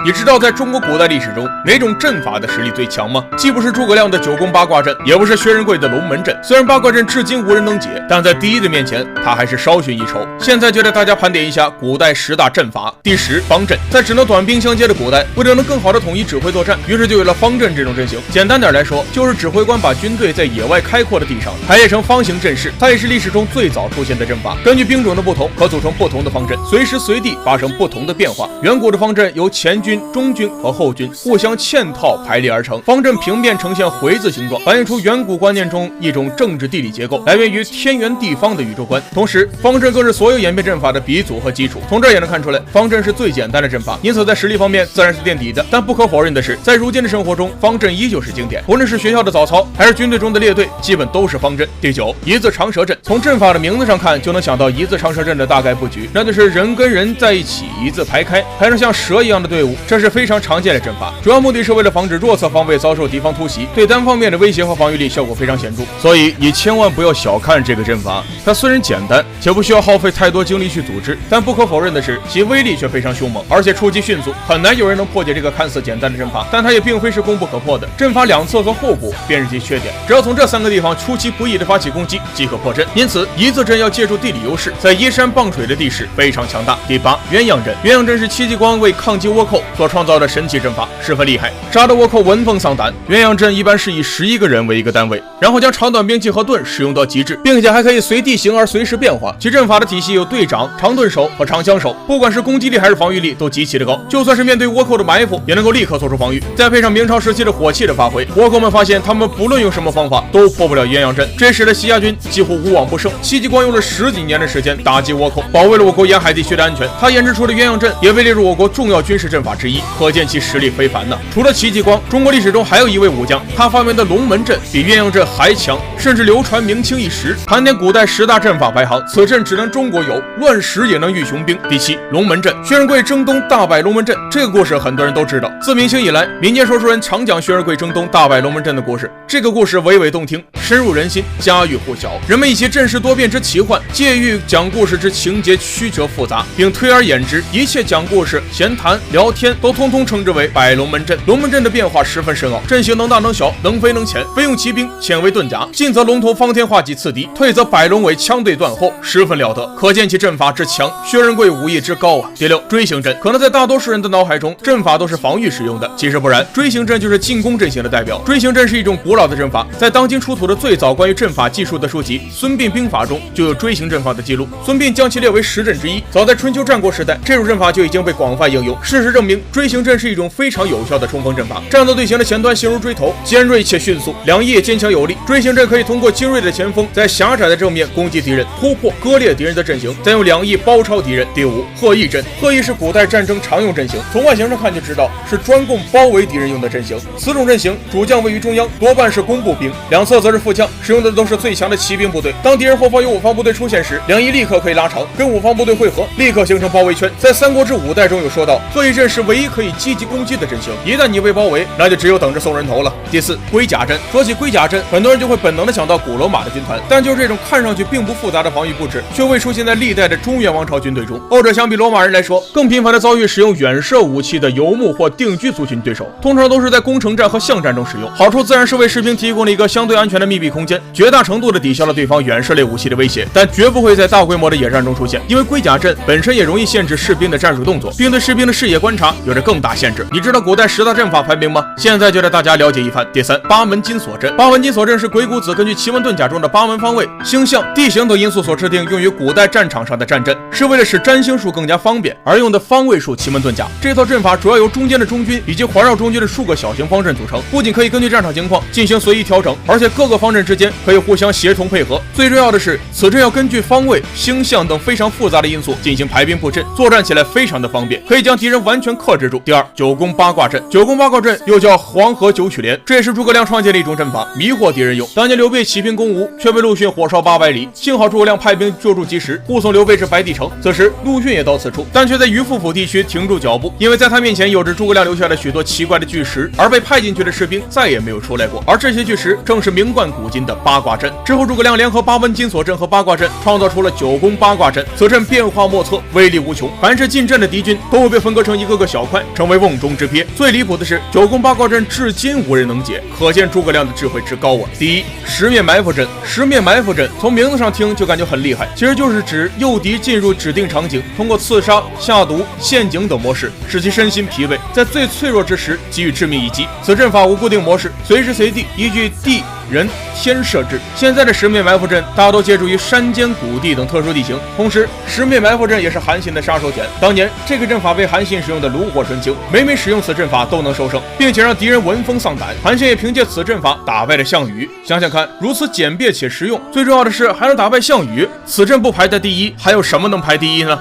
你知道在中国古代历史中哪种阵法的实力最强吗？既不是诸葛亮的九宫八卦阵，也不是薛仁贵的龙门阵。虽然八卦阵至今无人能解，但在第一的面前，他还是稍逊一筹。现在就带大家盘点一下古代10大阵法。第10，方阵。在只能短兵相接的古代，为了能更好的统一指挥作战，于是就有了方阵这种阵型。简单点来说，就是指挥官把军队在野外开阔的地上排列成方形阵势。它也是历史中最早出现的阵法。根据兵种的不同，可组成不同的方阵，随时随地发生不同的变化。远古的方阵由前军、中军和后军互相嵌套排列而成，方阵平面呈现回字形状，反映出远古观念中一种政治地理结构，来源于天圆地方的宇宙观。同时，方阵更是所有演变阵法的鼻祖和基础。从这也能看出来，方阵是最简单的阵法，因此在实力方面自然是垫底的。但不可否认的是，在如今的生活中，方阵依旧是经典。无论是学校的早操，还是军队中的列队，基本都是方阵。第9，一字长蛇阵。从阵法的名字上看，就能想到一字长蛇阵的大概布局，那就是人跟人在一起，一字排开，排成像蛇一样的队伍。这是非常常见的阵法，主要目的是为了防止弱侧方位遭受敌方突袭，对单方面的威胁和防御力效果非常显著。所以你千万不要小看这个阵法，它虽然简单且不需要耗费太多精力去组织，但不可否认的是，其威力却非常凶猛，而且出击迅速，很难有人能破解这个看似简单的阵法。但它也并非是攻不可破的，阵法两侧和后部便是其缺点，只要从这3个地方出其不意的发起攻击，即可破阵。因此，一字阵要借助地理优势，在依山傍水的地势非常强大。第8，鸳鸯阵。鸳鸯阵是戚继光为抗击倭寇所创造的神奇阵法，十分厉害，杀得倭寇闻风丧胆。鸳鸯阵一般是以11个人为一个单位，然后将长短兵器和盾使用到极致，并且还可以随地形而随时变化。其阵法的体系有队长、长盾手和长枪手，不管是攻击力还是防御力都极其的高，就算是面对倭寇的埋伏，也能够立刻做出防御。再配上明朝时期的火器的发挥，倭寇们发现他们不论用什么方法都破不了鸳鸯阵，这使得西夏军几乎无往不胜。戚继光用了10几年的时间打击倭寇，保卫了我国沿海地区的安全。他研制出的鸳鸯阵也被列入我国重要军事阵法之一，可见其实力非凡呢。除了戚继光，中国历史中还有一位武将，他发明的龙门阵比鸳鸯阵还强，甚至流传明清一时。盘点古代10大阵法排行，此阵只能中国有，乱石也能御雄兵。第7，龙门阵。薛仁贵征东大败龙门阵，这个故事很多人都知道。自明清以来，民间说书人常讲薛仁贵征东大败龙门阵的故事。这个故事娓娓动听，深入人心，家喻户晓。人们以其阵势多变之奇幻，借喻讲故事之情节曲折复杂，并推而言之，一切讲故事、闲谈、聊天都通通称之为摆龙门阵。龙门阵的变化十分深奥，阵型能大能小，能飞能潜，飞用骑兵，潜为盾甲，进则龙头方天画戟刺敌，退则摆龙尾枪对断后，十分了得，可见其阵法之强，薛仁贵武艺之高啊。第6，锥形阵。可能在大多数人的脑海中，阵法都是防御使用的，其实不然，锥形阵就是进攻阵型的代表。锥形阵是一种古老的阵法，在当今出土的最早关于阵法技术的书籍《孙膑兵法》中就有锥形阵法的记录。孙膑将其列为10阵之一。早在春秋战国时代，这种阵法就已经被广泛应用。事实证明，锥形阵是一种非常有效的冲锋阵法。战斗队形的前端形如锥头，尖锐且迅速，两翼也坚强有力。锥形阵可以通过精锐的前锋，在狭窄的正面攻击敌人，突破割裂敌人的阵型，再用两翼包抄敌人。第5，鹤翼阵。鹤翼是古代战争常用阵型，从外形上看就知道是专供包围敌人用的阵型。此种阵型，主将位于中央，多半是工部兵，两侧则是副将，使用的都是最强的骑兵部队。当敌人后方有武方部队出现时，两翼立刻可以拉长，跟武方部队汇合，立刻形成包围圈。在《三国志5代》中有说到，鹤翼阵是唯一可以积极攻击的阵型，一旦你被包围，那就只有等着送人头了。第4，龟甲阵。说起龟甲阵，很多人就会本能的想到古罗马的军团，但就是这种看上去并不复杂的防御布置，却未出现在历代的中原王朝军队中。后者相比罗马人来说，更频繁的遭遇使用远射武器的游牧或定居族群对手，通常都是在攻城战和巷战中使用。好处自然是为士兵提供了一个相对安全的密闭空间，绝大程度的抵消了对方远射类武器的威胁，但绝不会在大规模的野战中出现，因为龟甲阵本身也容易限制士兵的战术动作，并对士兵的视野观察有着更大限制。你知道古代10大阵法排名吗？现在就带大家了解一番。第3，八门金锁阵。八门金锁阵是鬼谷子根据奇门遁甲中的8门方位、星象、地形等因素所制定，用于古代战场上的战阵，是为了使占星术更加方便而用的方位术奇门遁甲。这套阵法主要由中间的中军以及环绕中军的数个小型方阵组成，不仅可以根据战场情况进行随意调整，而且各个方阵之间可以互相协同配合。最重要的是，此阵要根据方位、星象等非常复杂的因素进行排兵布阵，作战起来非常的方便，可以将敌人完全克制住。第2，九宫八卦阵。九宫八卦阵又叫黄河九曲连，这也是诸葛亮创建的一种阵法，迷惑敌人用。当年刘备起兵攻吴，却被陆逊火烧800里，幸好诸葛亮派兵救助及时，护送刘备至白帝城。此时陆逊也到此处，但却在于富府地区停住脚步，因为在他面前有着诸葛亮留下的许多奇怪的巨石，而被派进去的士兵再也没有出来过。而这些巨石正是名冠古今的八卦阵。之后诸葛亮联合八门金锁阵和八卦阵，创造出了九宫八卦阵。此阵变化莫测，威力无穷，凡是进阵的敌军都会被分割成一个个小小块，成为瓮中之鳖。最离谱的是，九宫八卦阵至今无人能解，可见诸葛亮的智慧之高啊！第一，十面埋伏阵。十面埋伏阵从名字上听就感觉很厉害，其实就是指诱敌进入指定场景，通过刺杀、下毒、陷阱等模式，使其身心疲惫，在最脆弱之时给予致命一击。此阵法无固定模式，随时随地依据地、人、天设置。现在的十面埋伏阵大多借助于山间、谷地等特殊地形，同时十面埋伏阵也是韩信的杀手锏。当年这个阵法被韩信使用的炉火纯青，每使用此阵法都能受胜，并且让敌人闻风丧胆。韩信也凭借此阵法打败了项羽。想想看，如此简便且实用，最重要的是还能打败项羽，此阵不排在第一，还有什么能排第一呢？